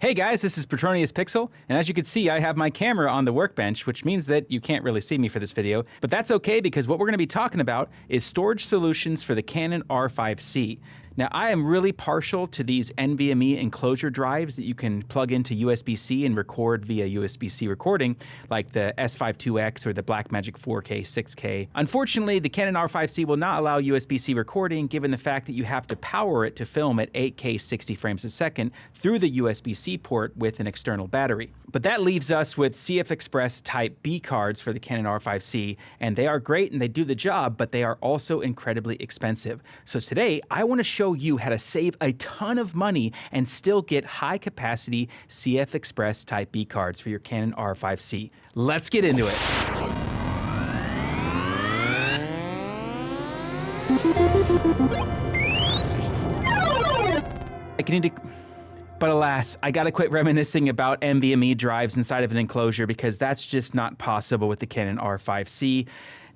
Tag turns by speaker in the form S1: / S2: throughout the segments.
S1: Hey guys, this is Petronius Pixel, and as you can see, I have my camera on the workbench, which means that you can't really see me for this video, but that's okay because what we're going to be talking about is storage solutions for the Canon R5c. Now, I am really partial to these NVMe enclosure drives that you can plug into USB-C and record via USB-C recording, like the S52X or the Blackmagic 4K, 6K. Unfortunately, the Canon R5c will not allow USB-C recording given the fact that you have to power it to film at 8K 60 frames a second through the USB-C port with an external battery. But that leaves us with CFExpress Type B cards for the Canon R5c, and they are great and they do the job, but they are also incredibly expensive. So today, I want to show you how to save a ton of money and still get high capacity CFExpress Type B cards for your Canon R5c. Let's get into it. But alas, I gotta quit reminiscing about NVMe drives inside of an enclosure because that's just not possible with the Canon R5c.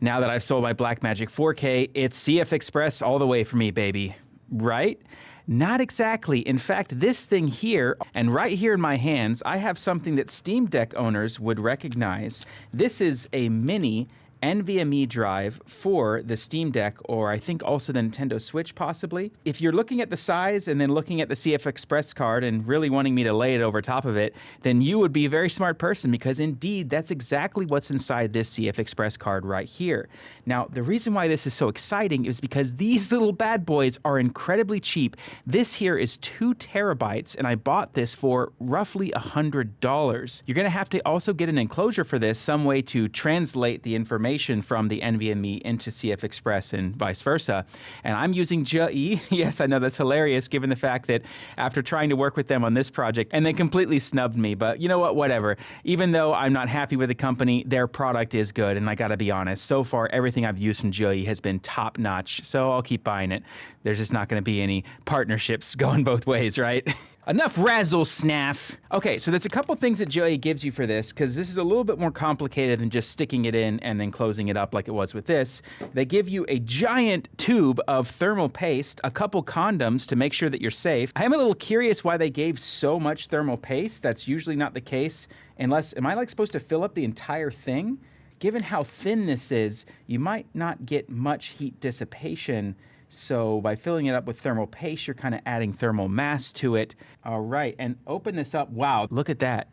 S1: Now that I've sold my Blackmagic 4K, it's CFExpress all the way for me, baby. Right? Not exactly. In fact, this thing here, and right here in my hands, I have something that Steam Deck owners would recognize. This is a mini NVMe drive for the Steam Deck, or I think also the Nintendo Switch possibly. If you're looking at the size and then looking at the CFExpress card and really wanting me to lay it over top of it, then you would be a very smart person because indeed that's exactly what's inside this CFExpress card right here. Now, the reason why this is so exciting is because these little bad boys are incredibly cheap. This here is 2 terabytes and I bought this for roughly $100. You're gonna have to also get an enclosure for this, some way to translate the information from the NVMe into CFExpress and vice versa. And I'm using JE. Yes, I know that's hilarious given the fact that after trying to work with them on this project, and they completely snubbed me, but you know what, whatever. Even though I'm not happy with the company, their product is good, and I gotta be honest, so far everything I've used from JE has been top notch, so I'll keep buying it. There's just not gonna be any partnerships going both ways, right? Enough razzle snaff. Okay, so there's a couple things that JE gives you for this, because this is a little bit more complicated than just sticking it in and then closing it up like it was with this. They give you a giant tube of thermal paste, a couple condoms to make sure that you're safe. I am a little curious why they gave so much thermal paste. That's usually not the case, unless, am I like supposed to fill up the entire thing? Given how thin this is, you might not get much heat dissipation. So by filling it up with thermal paste, you're kind of adding thermal mass to it. All right, and open this up. Wow, look at that.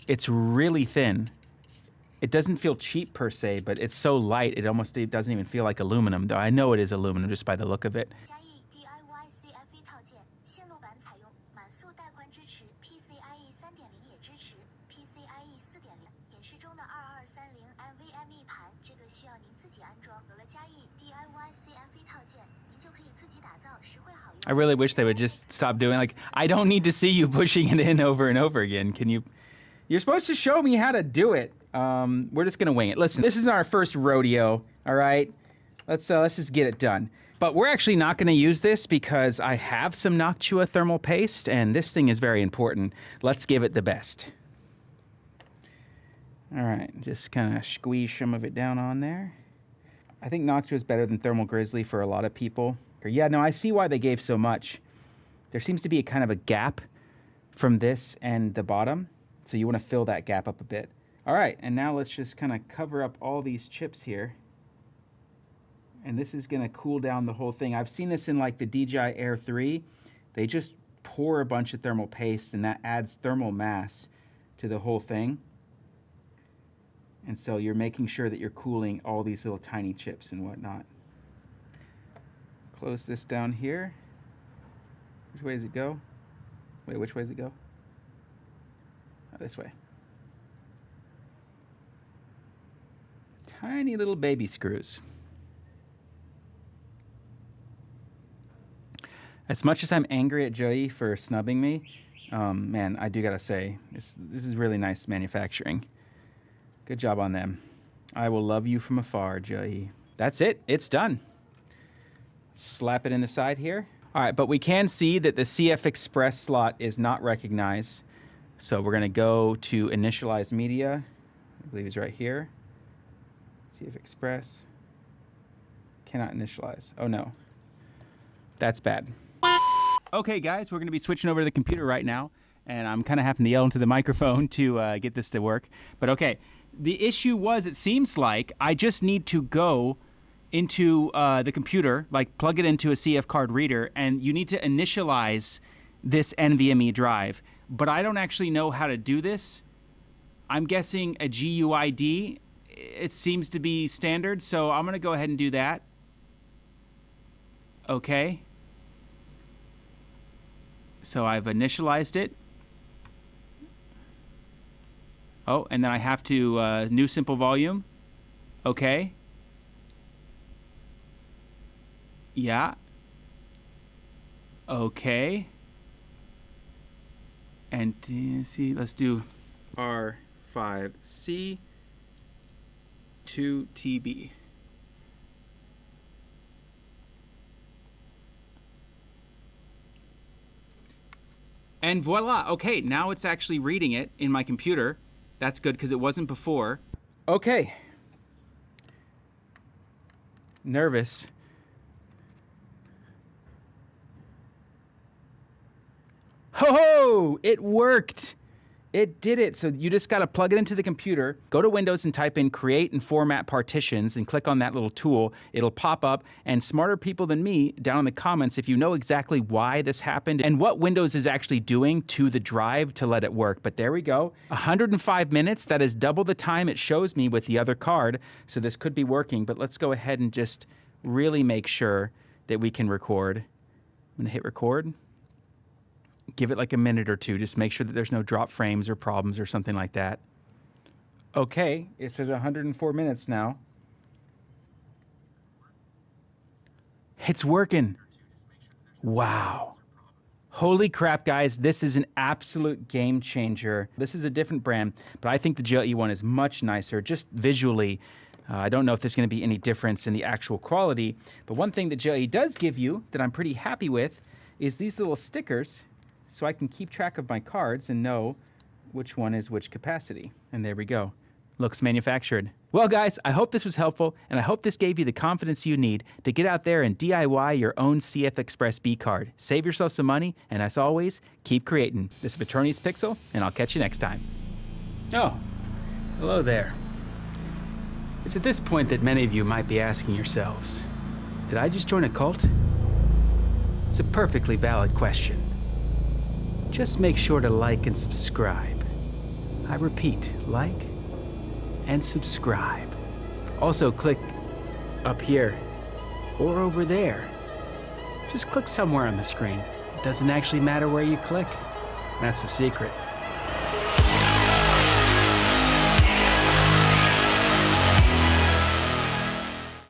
S1: It's really thin. It doesn't feel cheap per se, but it's so light, it doesn't even feel like aluminum, though I know it is aluminum just by the look of it. I really wish they would just stop doing, like, I don't need to see you pushing it in over and over again. Can you? You're supposed to show me how to do it. We're just gonna wing it. Listen, this is our first rodeo, all right? Let's just get it done. But we're actually not gonna use this because I have some Noctua thermal paste and this thing is very important. Let's give it the best. All right, just kind of squeeze some of it down on there. I think Noctua is better than Thermal Grizzly for a lot of people. Yeah, no, I see why they gave so much. There seems to be a kind of a gap from this and the bottom, so you want to fill that gap up a bit. All right, and now let's just kind of cover up all these chips here. And this is going to cool down the whole thing. I've seen this in like the DJI Air 3. They just pour a bunch of thermal paste and that adds thermal mass to the whole thing. And so you're making sure that you're cooling all these little tiny chips and whatnot. Close this down here. Which way does it go? Wait, which way does it go? Oh, this way. Tiny little baby screws. As much as I'm angry at JE for snubbing me, man, I do gotta say, this is really nice manufacturing. Good job on them. I will love you from afar, JE. That's it. It's done. Slap it in the side here. All right, but we can see that the CFExpress slot is not recognized. So we're gonna go to initialize media. I believe it's right here. CFExpress. Cannot initialize. Oh no. That's bad. Okay guys, we're gonna be switching over to the computer right now. and I'm kind of having to yell into the microphone to get this to work. But okay, the issue was, it seems like I just need to go into the computer, like plug it into a CF card reader, and you need to initialize this NVMe drive. But I don't actually know how to do this. I'm guessing a GUID, it seems to be standard, so I'm going to go ahead and do that. Okay. So I've initialized it. Oh, and then I have to new simple volume. Okay. Yeah. Okay. And see, let's do R5c 2TB. And voila, okay, now it's actually reading it in my computer. That's good because it wasn't before. Okay. Nervous. Ho-ho! It worked! It did it. So you just got to plug it into the computer, go to Windows and type in Create and Format Partitions and click on that little tool. It'll pop up, and smarter people than me down in the comments, if you know exactly why this happened and what Windows is actually doing to the drive to let it work. But there we go. 105 minutes. That is double the time it shows me with the other card. So this could be working, but let's go ahead and just really make sure that we can record. I'm going to hit record. Give it like a minute or two. Just make sure that there's no drop frames or problems or something like that. Okay, it says 104 minutes now. It's working. Wow. Holy crap, guys. This is an absolute game changer. This is a different brand, but I think the GLE one is much nicer, just visually. I don't know if there's going to be any difference in the actual quality, but one thing that GLE does give you that I'm pretty happy with is these little stickers, so I can keep track of my cards and know which one is which capacity. And there we go. Looks manufactured. Well, guys, I hope this was helpful, and I hope this gave you the confidence you need to get out there and DIY your own CFExpress B card. Save yourself some money, and as always, keep creating. This is Petronius Pixel, and I'll catch you next time. Oh, hello there. It's at this point that many of you might be asking yourselves, did I just join a cult? It's a perfectly valid question. Just make sure to like and subscribe. I repeat, like and subscribe. Also, click up here or over there. Just click somewhere on the screen. It doesn't actually matter where you click. That's the secret.